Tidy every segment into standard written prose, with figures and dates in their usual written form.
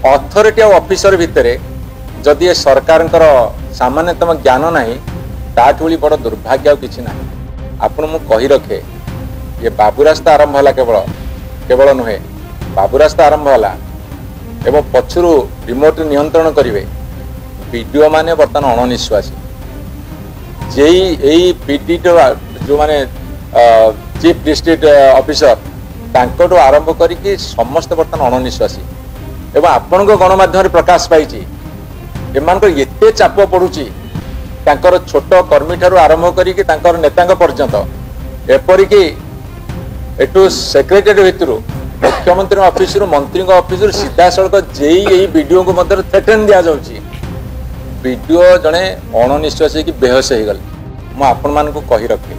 Authority और officer भितर जदि सरकार सामान्यतम ज्ञान ना ताठी बड़ दुर्भाग्य किसी ना आपण मु कही रखे ये बाबू रास्ता आरंभ है केवल नुहे बाबू रास्ता आरंभ है एवं पछरू रिमोट नियंत्रण करेंगे बीडीओ माने बर्तमान अणनिश्वासी जे पीडी जो माने चीफ डिस्ट्रिक्ट ऑफिसर तांको आरंभ करके समस्त बर्तमान अणनिश्वासी एवं आपण गणमाध्यम प्रकाश पाई एम एते चाप पड़ुची तांकर छोट कर्मी ठारू आरंभ करके तांकर नेता पर्यंत एपरिकी एटू सेक्रेटेरिएट भितर मुख्यमंत्री ऑफिस मंत्री ऑफिस सीधा सड़क जेई वीडियो को थ्रेटन दि जाऊँगी वीडियो जड़े अणनिश्वासी की बेहोश हो गले मु आपण मान कही रखे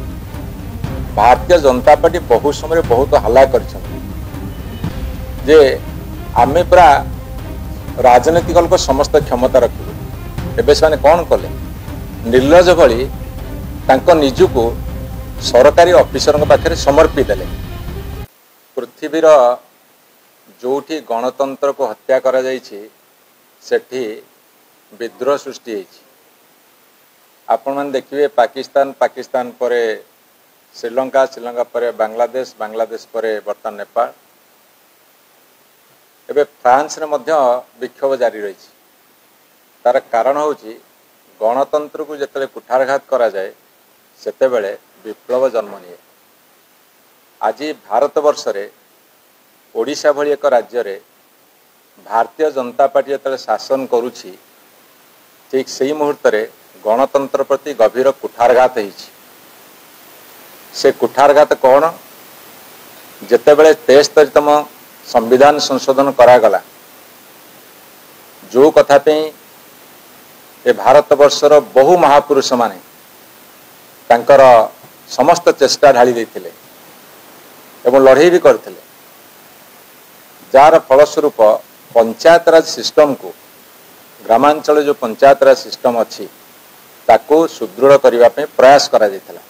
भारतीय जनता पार्टी बहुत समय बहुत हल्ला कर आमे पूरा राजनीतिक समस्त क्षमता रखिलु एबे से कौन कले निर्लज भली तांको निजुको सरकारी ऑफिसर पाखे समर्पी देले पृथ्वीर जोठी गणतंत्र को हत्या करा जायछि सेठी विद्रोह सृष्टि होइछि आपण मान देखिए पाकिस्तान परे श्रीलंका परे बांग्लादेश परे बर्तमान नेपाल एबे फ्रांस रे मध्य विक्षोभ जारी रही तार कारण होची गणतंत्र को जिते कुठारघात करा जाए सेते बेले विप्लव जन्म निए आज भारत वर्ष रे ओडिशा भली एक राज्य रे भारतीय जनता पार्टी जिते शासन करुछि ठीक सही मुहूर्त रे गणतंत्र प्रति गभीर कुठारघात होइछि से कुठारघात कौन जिते बेले 73तम संविधान संशोधन करागला जो कथा पे ए भारत वर्षर बहु महापुरुष माने तांकर समस्त चेष्टा ढाली देथिले एवं लड़ाई भी करथिले जार फलस्वरूप पंचायत राज सिस्टम को ग्रामांचल जो पंचायत राज सिस्टम अच्छी ताको सुदृढ़ करने पे प्रयास करा जायथिला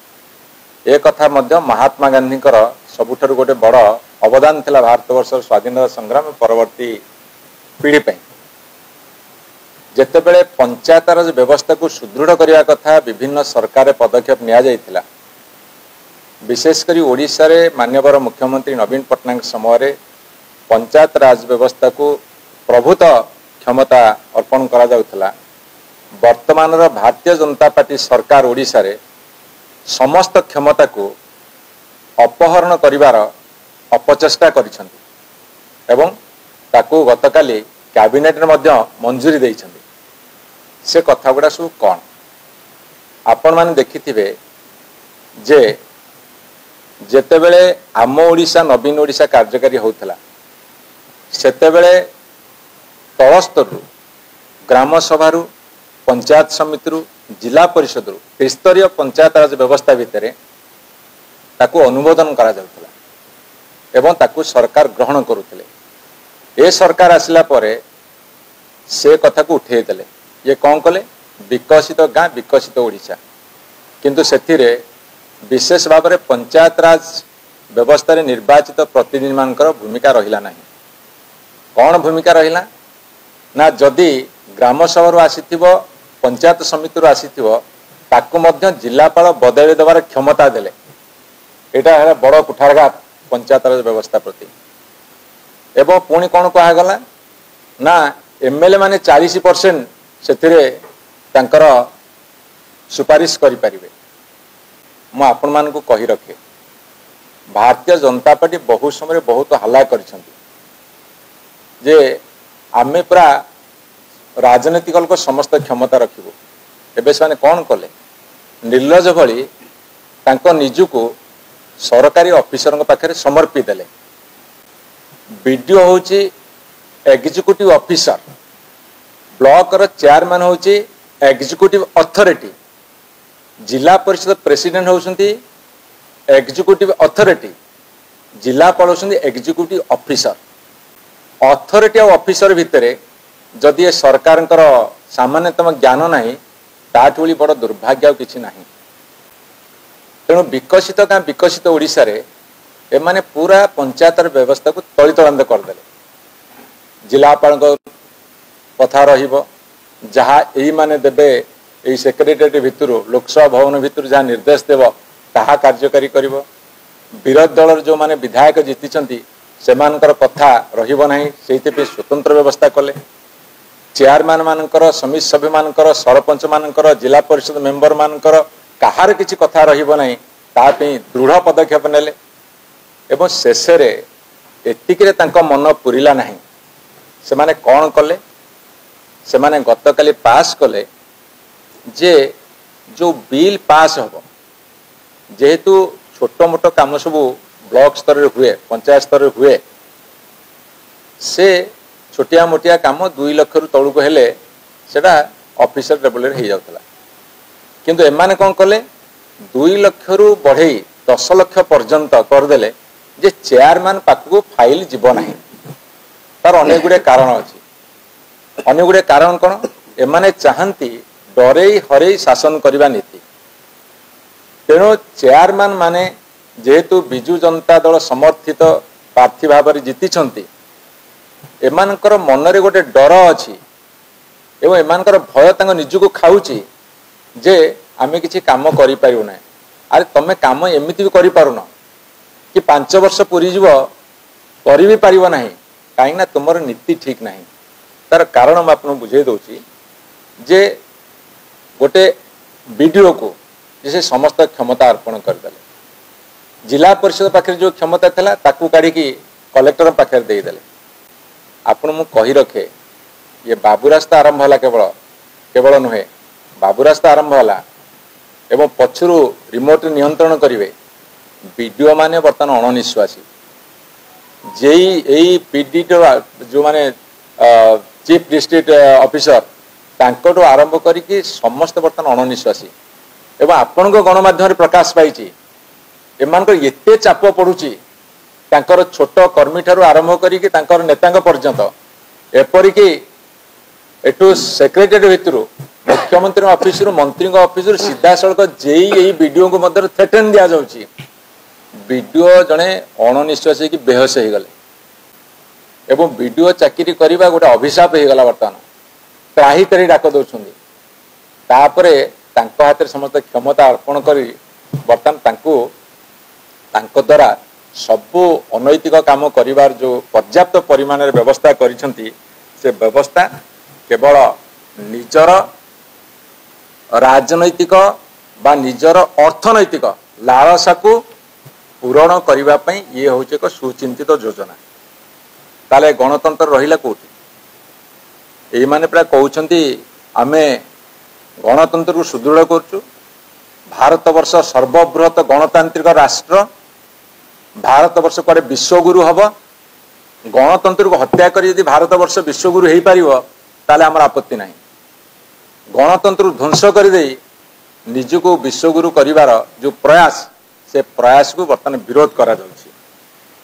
ए कथा मध्य महात्मा गांधी सबुठारु गोटे बड़ अवदान थिला भारत वर्ष स्वाधीनता संग्राम परवर्ती पीढ़ी पे जेतेबेले पंचायत राज व्यवस्था को सुदृढ़ करने कथा विभिन्न सरकार पदक्षेप निया जायथिला विशेषकर ओडिशा रे माननीय मुख्यमंत्री नवीन पट्टनायक समय पंचायत राज व्यवस्था को प्रभुत क्षमता अर्पण करा जाउथला वर्तमान भारतीय जनता पार्टी सरकार ओडिशा रे समस्त क्षमता को अपहरण करिवार अपचेष्टा करिसंती एवं ताकू गतकाली कैबिनेट मध्य मंजूरी देइछंती से कथा गुड़ा सब कौन आपण माने देखिथिबे जे जेतेबेले आम ओडिशा नवीन ओडिशा कार्यकारी होउथला सेतेबेले तलस्तर ग्राम सभारू पंचायत समिति जिला परिषद त्रिस्तरीय पंचायत राज व्यवस्था भितर ताकू अनुमोदन करा जाउथला एवं ताकू सरकार ग्रहण करुथिले ए सरकार आसिला परे से कथा को उठे देले ये कौन कले विकसित गाँ विकसित ओडिशा किंतु सेथिरे विशेष भाव में पंचायत राज व्यवस्था रे निर्वाचित प्रतिनिधि मानकर भूमिका रहिला नहीं कौन भूमिका रहिला ना जदि ग्राम सभा आसीथिबो पंचायत समिति आसीथिबो ताकू मध्य जिलापाल बदल देवार क्षमता देले एटा है बड़ कुठारघात पंचायत राज व्यवस्था प्रति एवं पुणी कौन कहगला ना एमएलए माने 40% से सुपारिश करें मु आपण मान कही रखे भारतीय जनता पार्टी बहुत समय बहुत हल्ला कर आमे पूरा राजनीतिक समस्त क्षमता रखिबु एबे से कौन कले निर्लज भली तांको निजुको सरकारी ऑफिसर पाखे समर्पी देले बीडीओ होची एग्जीक्यूटिव ऑफिसर ब्लॉक रो चेयरमैन होची executive authority Zila Parishad president होउसंती एग्जीक्यूटिव अथॉरिटी जिलापाल होउसंती एग्जीक्यूटिव ऑफिसर अथॉरिटी और ऑफिसर भितर जदि सरकार सामान्यतम ज्ञान ना ताठी बड़ दुर्भाग्य किसी ना तेणु विकसित गाँ विकसित ओडिशा रे एमाने पूरा पंचायत व्यवस्था को तलितलांत करदे जिलापाल कथा रहिबो जहाँ एई माने देबे एई सेक्रेटरीट भितर लोकसभा भवन भितर जहाँ निर्देश देव ताहा कार्यकारी करिवो विरोधी दल जो माने विधायक जीतिचंती सेमानकर कथा रहिबो नाही सेइते पे स्वतंत्र व्यवस्था कले चेयरमैन मानकर समिति सभ्य मानकर सरपंच मानकर जिला परिषद मेंबर मानकर कहार किछि कथा रहिबो नाही ता पे दृढ़ पदक्षेप नेले एवं शेष एतिकरे तांको मन पुरिला नाही से माने कौन कले से माने गतकाली पास कले जे जो बिल पास हम जेहेतु छोट मोट काम सब ब्लॉक स्तर हुए पंचायत स्तर हुए से छोटिया मोटिया काम 2 लाख रु तलू हेले सेटा ऑफिसर लेवल रे हो जाउतला किंतु एमाने कौन कले 2 लाख रु बढ़े 10 लाख पर्यंत करदेले जे चेयरमैन पाखु फाइल जीव नाही तार अनेक गुड़े कारण अच्छी अनेक गुड़े कारण कौन एमाने चाहती डरई हरई शासन करने नीति तेणु चेयरमैन माने जेहेतु बिजु जनता दल समर्थित प्रार्थी भाव में जीति एमानकर मनरे गोटे डर अच्छी एवं एमानकर भय तांको निजको खाऊची जे आमे किछि काम करि पारिउ ना अरे तमे काम एमिति भी करि पारुन कि 5 वर्ष पूरी जीव करि भी पारिबो नाही काहे ना तुमर नीति ठीक नाही तार कारण मैं आपको बुझे दउची जे गोटे वीडियो को जैसे समस्त क्षमता अर्पण करदेले जिला परिषद पाखे जो क्षमता था ताकू काढ़ी कलेक्टर पाखे देदेले आपण मु कही रखे ये बाबू रास्ता आरंभ है केवल केवल नुहे बाबू रास्ता आरंभ है एवं पछरु रिमोट नियंत्रण करेंगे वीडियो माने बर्तमान अणनिश्वासी जेई पीडी जो माने चीफ डिस्ट्रिक्ट ऑफिसर तांको आरंभ करी समस्त बर्तमान अणनिश्वासी एवं आपण गणमाध्यम प्रकाश पाई एमानकर एते चाप पड़ुची तांकर छोट कर्मी ठारू आरंभ करी तांकर नेतांग पर्यंत एपरिक एटू सेक्रेटरी भितर मुख्यमंत्री ऑफिस मंत्री ऑफिस सीधा सड़क जेई वीडियो को मध्य थ्रेटन दि जाउची वीडियो जड़े अणनिश्वासी की बेहोश हो गले एवं वीडियो चाकरी करने गोटे अभिशाप हो गला बर्तमान त्राही तारी डाक दौरान तापरे तांको हाथ में समस्त क्षमता अर्पण कर बर्तमान द्वारा सबू अनैतिक काम करिवार जो पर्याप्त परिमाण व्यवस्था करिसेंती से व्यवस्था केवल निजर राजनैतिक बा निजर अर्थनैतिक लालसा को पूरण करने ये हूँ एक सुचिंतित योजना ताले गणतंत्र रहिला कोठी माने प्राय कहउछंती आमे गणतंत्र को सुदृढ़ करचु भारत वर्ष सर्वबृहत गणतांत्रिक राष्ट्र भारत वर्ष कुआडे विश्वगुरु हब गणतंत्र को हत्या करी यदि भारत वर्ष विश्वगुरु हो पारिबो ताले हमर आपत्ति नाही गणतंत्र ध्वंस कर दे निजको विश्वगुरु करिवार जो प्रयास से प्रयास को बर्तमान विरोध करा जाउछि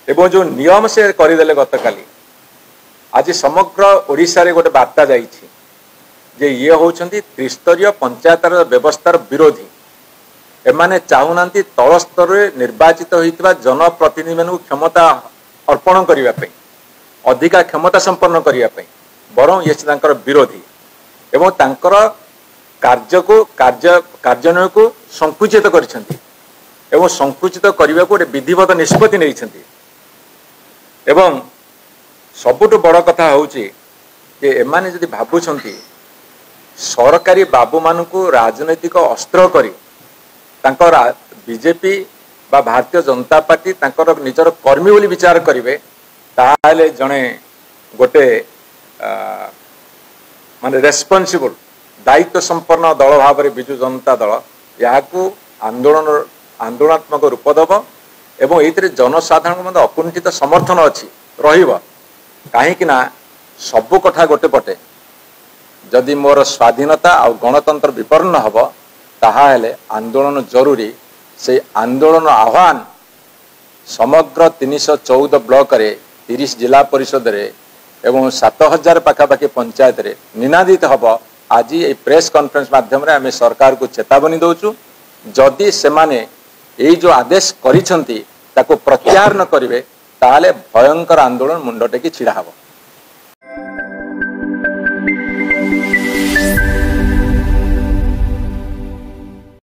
एवं जो नियम से करदेले गतकाली आज समग्र ओडिशा रे गोटे वार्ता जाइछि जे ये होउछंती त्रिस्तरीय पंचायतर व्यवस्थार विरोधी एमाने चाहूनांती तल स्तर निर्वाचित होइतबा जनप्रतिनिधि मानू क्षमता अर्पण करिवा पई अधिका क्षमता संपन्न करिवा पई बरं ये तांकर विरोधी एवं तांकर कार्यान्वयन को संकुचित करिसेंती एवं संकुचित करने को विधिवत निष्पत्ति नहीं एवं सबुठ बड़ कथा हूँ एमाने जदि भावुंट सरकारी बाबू मान राजनैतिक अस्त्र करी बीजेपी बा भारतीय जनता पार्टी तांकर निजर कर्मी बोली विचार करेंगे ताहले जड़े गोटे माने रेस्पॉन्सिबल दायित्व संपन्न दल भाव में बिजु जनता दल या आंदोलनात्मक रूप दब एवं ये जनसाधारण अकुंठित समर्थन अच्छी रही सबु कथा गोटे पटे जदि मोर स्वाधीनता और गणतंत्र विपन्न हम ताहले आंदोलन जरूरी से आंदोलन आह्वान समग्र 314 ब्लॉक रे 30 जिला परिषद रे एवं 7000 पाखापाखि पंचायत रे निनादित हम आज ये प्रेस कॉन्फ्रेंस माध्यम रे आमे सरकार को चेतावनी दौचु जदि से माने यही जो आदेश करिसेंती ताको प्रत्याहार न करिवे ताहले भयंकर आंदोलन मुंडटेकी छिड़ा हबो।